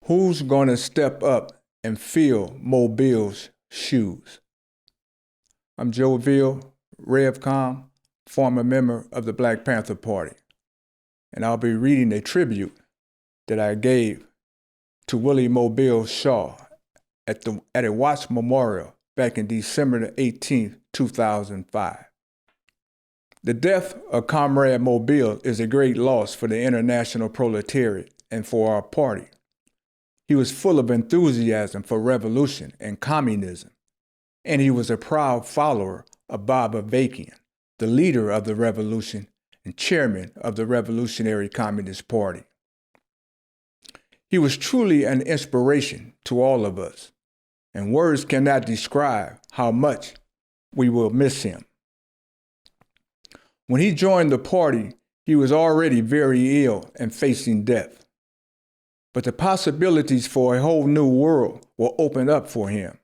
Who's going to step up and fill Mobile's shoes? I'm Joe Veale, revcom, former member of the Black Panther Party, and I'll be reading a tribute that I gave to Willie Mobile Shaw at a Watts Memorial back in December the 18th, 2005. The death of Comrade Mobile is a great loss for the international proletariat and for our party. He was full of enthusiasm for revolution and communism, and he was a proud follower of Baba Vakian, the leader of the revolution and chairman of the Revolutionary Communist Party. He was truly an inspiration to all of us, and words cannot describe how much we will miss him. When he joined the party, he was already very ill and facing death. But the possibilities for a whole new world will open up for him.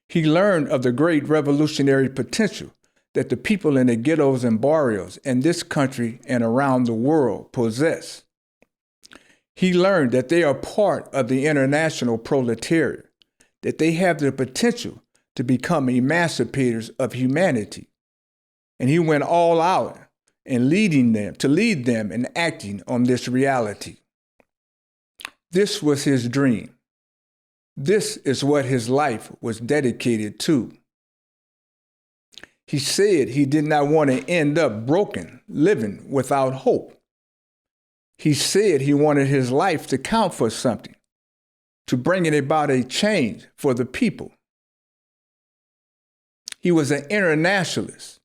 He learned of the great revolutionary potential that the people in the ghettos and barrios in this country and around the world possess. He learned that they are part of the international proletariat, that they have the potential to become emancipators of humanity. And he went all out in to lead them in acting on this reality. This was his dream. This is what his life was dedicated to. He said he did not want to end up broken, living without hope. He said he wanted his life to count for something, to bring about a change for the people. He was an internationalist.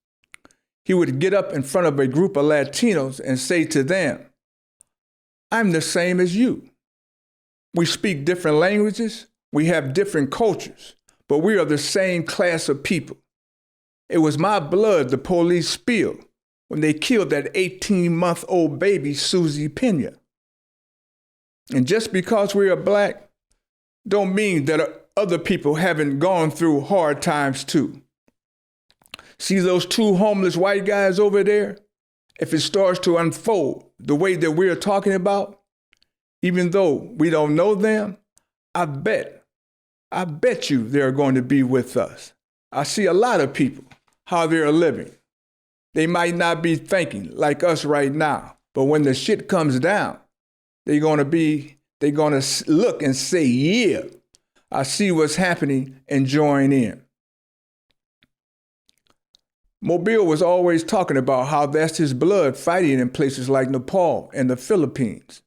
He would get up in front of a group of Latinos and say to them, "I'm the same as you. We speak different languages, we have different cultures, but we are the same class of people. It was my blood the police spilled when they killed that 18-month-old baby, Susie Pena. And just because we are black, don't mean that other people haven't gone through hard times too. See those two homeless white guys over there? If it starts to unfold the way that we're talking about, even though we don't know them, I bet you they're going to be with us. I see a lot of people, how they're living. They might not be thinking like us right now, but when the shit comes down, they're going to look and say, yeah, I see what's happening and join in. Mobile was always talking about how that's his blood fighting in places like Nepal and the Philippines.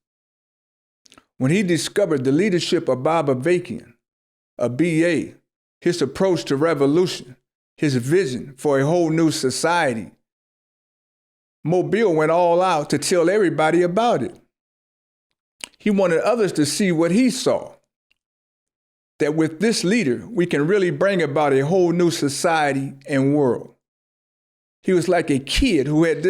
When he discovered the leadership of Baba Vakian, a BA, his approach to revolution, his vision for a whole new society, Mobile went all out to tell everybody about it. He wanted others to see what he saw, that with this leader, we can really bring about a whole new society and world. He was like a kid who had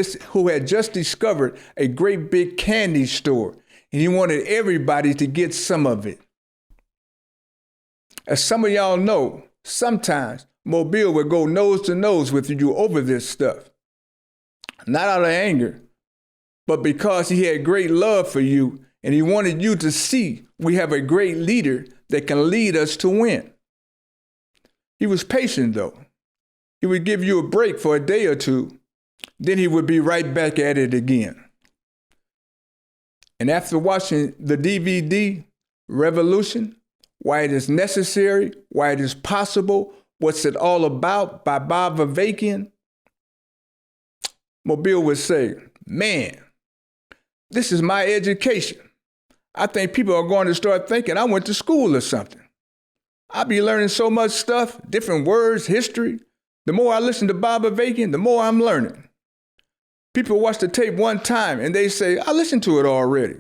just discovered a great big candy store, and he wanted everybody to get some of it. As some of y'all know, sometimes Mobile would go nose to nose with you over this stuff. Not out of anger, but because he had great love for you and he wanted you to see we have a great leader that can lead us to win. He was patient though. He would give you a break for a day or two, then he would be right back at it again. And after watching the DVD, Revolution, Why It Is Necessary, Why It Is Possible, What's It All About by Baba Vakian, Mobile would say, man, this is my education. I think people are going to start thinking I went to school or something. I'll be learning so much stuff, different words, history. The more I listen to Baba Vakian, the more I'm learning. People watch the tape one time and they say, I listened to it already.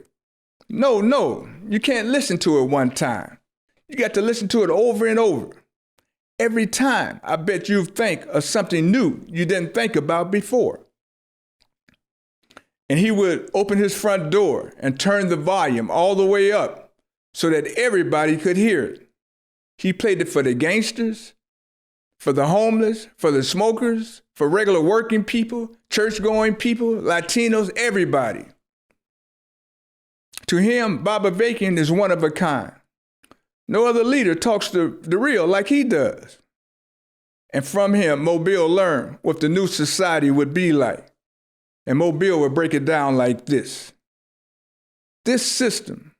No, you can't listen to it one time. You got to listen to it over and over. Every time, I bet you think of something new you didn't think about before. And he would open his front door and turn the volume all the way up so that everybody could hear it. He played it for the gangsters, for the homeless, for the smokers, for regular working people, church-going people, Latinos, everybody. To him, Baba Vacan is one of a kind. No other leader talks the real like he does. And from him, Mobile learned what the new society would be like. And Mobile would break it down like this. This system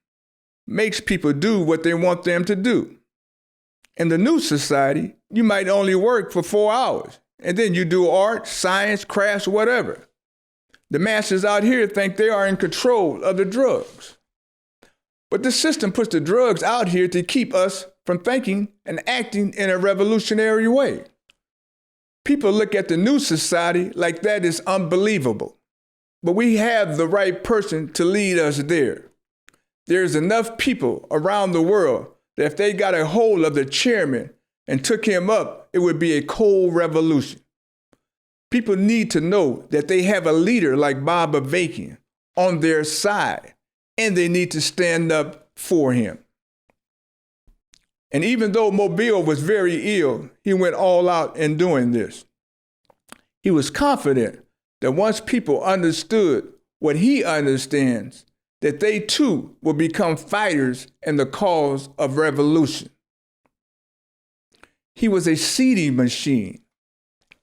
makes people do what they want them to do. In the new society, you might only work for 4 hours, and then you do art, science, crafts, whatever. The masses out here think they are in control of the drugs. But the system puts the drugs out here to keep us from thinking and acting in a revolutionary way. People look at the new society like that is unbelievable. But we have the right person to lead us there. There's enough people around the world that if they got a hold of the chairman and took him up, it would be a cold revolution. People need to know that they have a leader like Baba Vacan on their side, and they need to stand up for him. And even though Mobile was very ill, he went all out in doing this. He was confident that once people understood what he understands, that they too will become fighters in the cause of revolution. He was a seeding machine.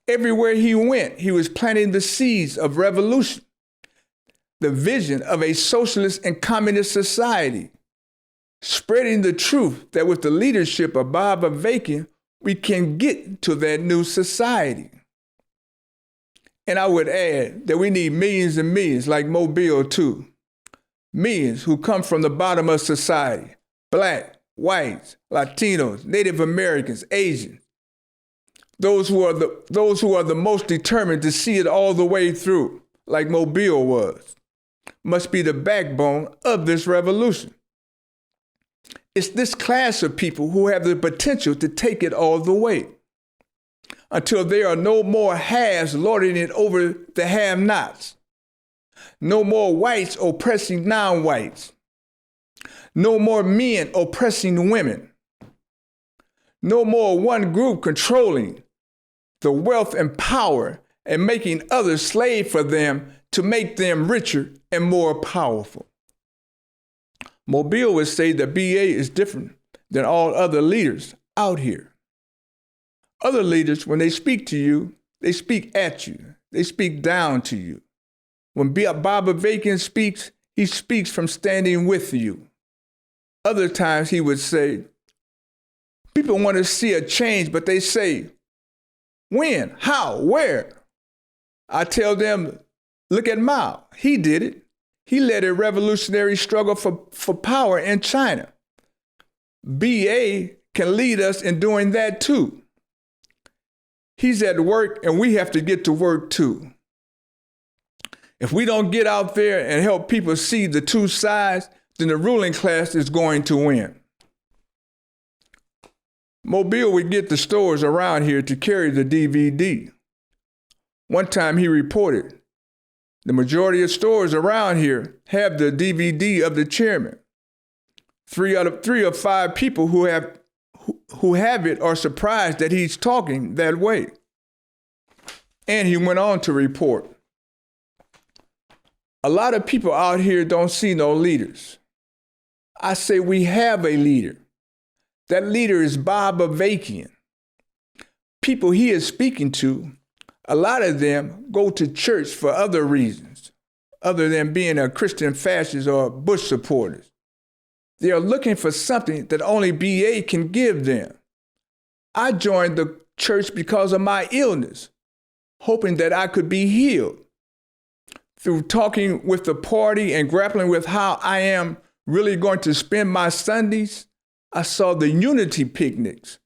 Everywhere he went, he was planting the seeds of revolution, the vision of a socialist and communist society, spreading the truth that with the leadership of Baba Vacan, we can get to that new society. And I would add that we need millions and millions like Mobile too. Millions who come from the bottom of society, Black, whites, Latinos, Native Americans, Asians. Those who are the most determined to see it all the way through, like Mobile was, must be the backbone of this revolution. It's this class of people who have the potential to take it all the way, until there are no more haves lording it over the have-nots. No more whites oppressing non-whites. No more men oppressing women. No more one group controlling the wealth and power and making others slave for them to make them richer and more powerful. Mobile would say that BA is different than all other leaders out here. Other leaders, when they speak to you, they speak at you. They speak down to you. When Baba Vacan speaks, he speaks from standing with you. Other times he would say, people want to see a change, but they say, when, how, where? I tell them, look at Mao. He did it. He led a revolutionary struggle for power in China. BA can lead us in doing that too. He's at work and we have to get to work too. If we don't get out there and help people see the two sides, then the ruling class is going to win. Mobile would get the stores around here to carry the DVD. One time he reported, the majority of stores around here have the DVD of the chairman. 3 of 5 people who have it are surprised that he's talking that way. And he went on to report, a lot of people out here don't see no leaders. I say we have a leader. That leader is Baba Vacan. People he is speaking to, a lot of them go to church for other reasons, other than being a Christian fascist or Bush supporters. They are looking for something that only BA can give them. I joined the church because of my illness, hoping that I could be healed. Through talking with the party and grappling with how I am really going to spend my Sundays, I saw the unity picnics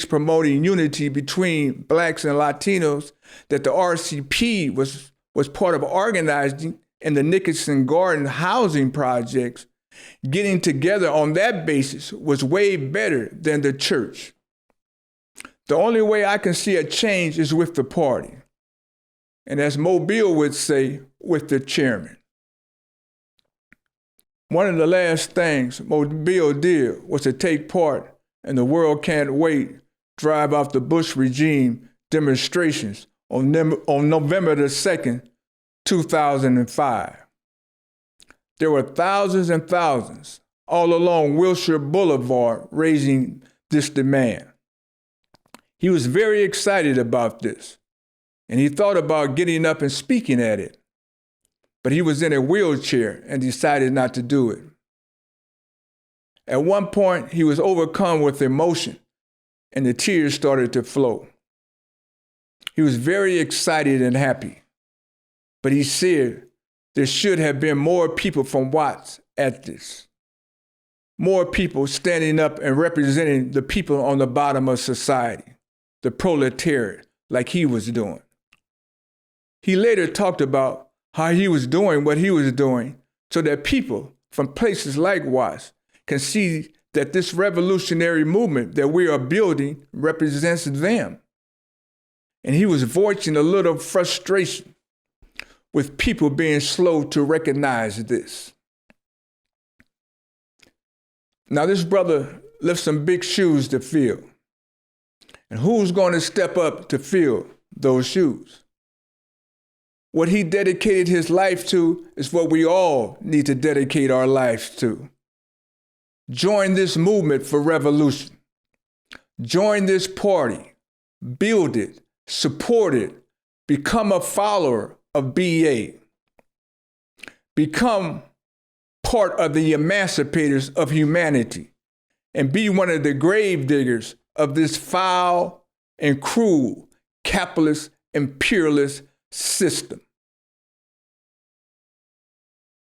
promoting unity between Blacks and Latinos that the RCP was part of organizing in the Nicholson Garden housing projects. Getting together on that basis was way better than the church. The only way I can see a change is with the party. And as Mobile would say, with the chairman. One of the last things Mobile did was to take part in the World Can't Wait drive off the Bush regime demonstrations on November the 2nd, 2005. There were thousands and thousands all along Wilshire Boulevard raising this demand. He was very excited about this, and he thought about getting up and speaking at it. But he was in a wheelchair and decided not to do it. At one point, he was overcome with emotion, and the tears started to flow. He was very excited and happy, but he said there should have been more people from Watts at this. More people standing up and representing the people on the bottom of society, the proletariat, like he was doing. He later talked about how he was doing what he was doing so that people from places like Watts can see that this revolutionary movement that we are building represents them. And he was voicing a little frustration with people being slow to recognize this. Now, this brother left some big shoes to fill. And who's going to step up to fill those shoes? What he dedicated his life to is what we all need to dedicate our lives to. Join this movement for revolution. Join this party. Build it. Support it. Become a follower of BA. Become part of the emancipators of humanity and be one of the grave diggers of this foul and cruel capitalist imperialist system.